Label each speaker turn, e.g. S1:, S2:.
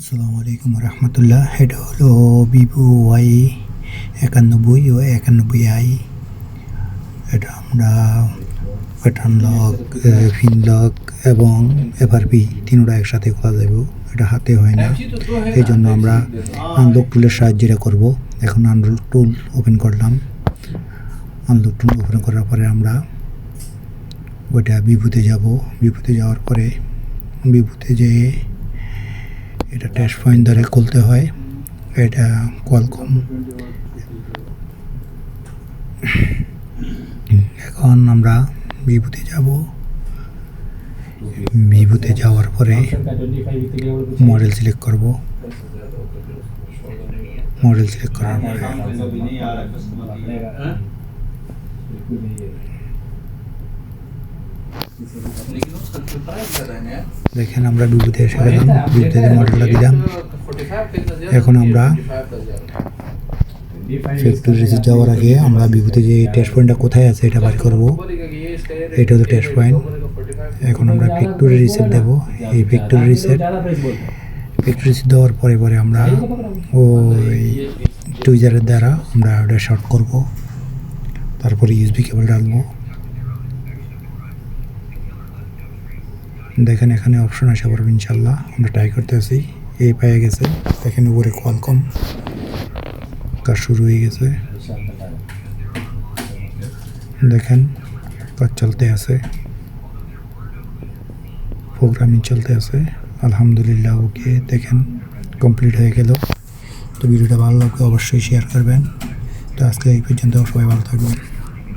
S1: আসসালামু আলাইকুম রহমতুল্লাহ। এটা হলো ভিভো ওয়াই 91 ও 91i। এটা আমরা প্যাটার্ন লক, ফিন লক এবং এফআরপি তিনটা একসাথে খোলা যাবে। এটা হাতে হয় না, এই জন্য আমরা আনলক টুলের সাহায্যে এটা করবো। এখন আনলক টুল ওপেন করলাম। আনলক টুল ওপেন করার পরে আমরা ওইটা ভিভোতে যাব। ভিভোতে যাওয়ার পরে ভিভোতে যেয়ে এটা টাচ পয়েন্ট ধরে খুলতে হয়। এটা কোয়ালকম। এখন আমরা ভিভোতে যাব। ভিভোতে যাওয়ার পরে মডেল সিলেক্ট করব। মডেল সিলেক্ট করার পরে দেখেন আমরা ভিভোতে এসে গেলাম। ভিভোতে মডেলটা দিলাম। এখন আমরা ফ্যাক্টরি রিসেট যাওয়ার আগে আমরা ভিভোতে যে টেস্ট পয়েন্টটা কোথায় আছে এটা বার করব। এটা হলো টেস্ট পয়েন্ট। এখন আমরা ফ্যাক্টরি রিসেট দেব। এই ফ্যাক্টরি রিসেট দেওয়ার পরে আমরা ওই টুইজারের দ্বারা আমরা ওটা শর্ট করব। তারপরে ইউএসবি কেবল ডালবো। দেখেন এখানে অপশন আসা পড়বে ইনশাল্লাহ। আমরা ট্রাই করতেছি। এই পেয়ে গেছে। দেখেন উপরে কোয়ালকম কাজ শুরু হয়ে গেছে। দেখেন কাজ চলতে আছে, প্রোগ্রামিং চলতে আছে। আলহামদুলিল্লাহ ওকে। দেখেন কমপ্লিট হয়ে গেল। তো ভিডিওটা ভালো লাগলে অবশ্যই শেয়ার করবেন। তো আজকে এই পর্যন্ত, সবাই ভালো থাকবেন।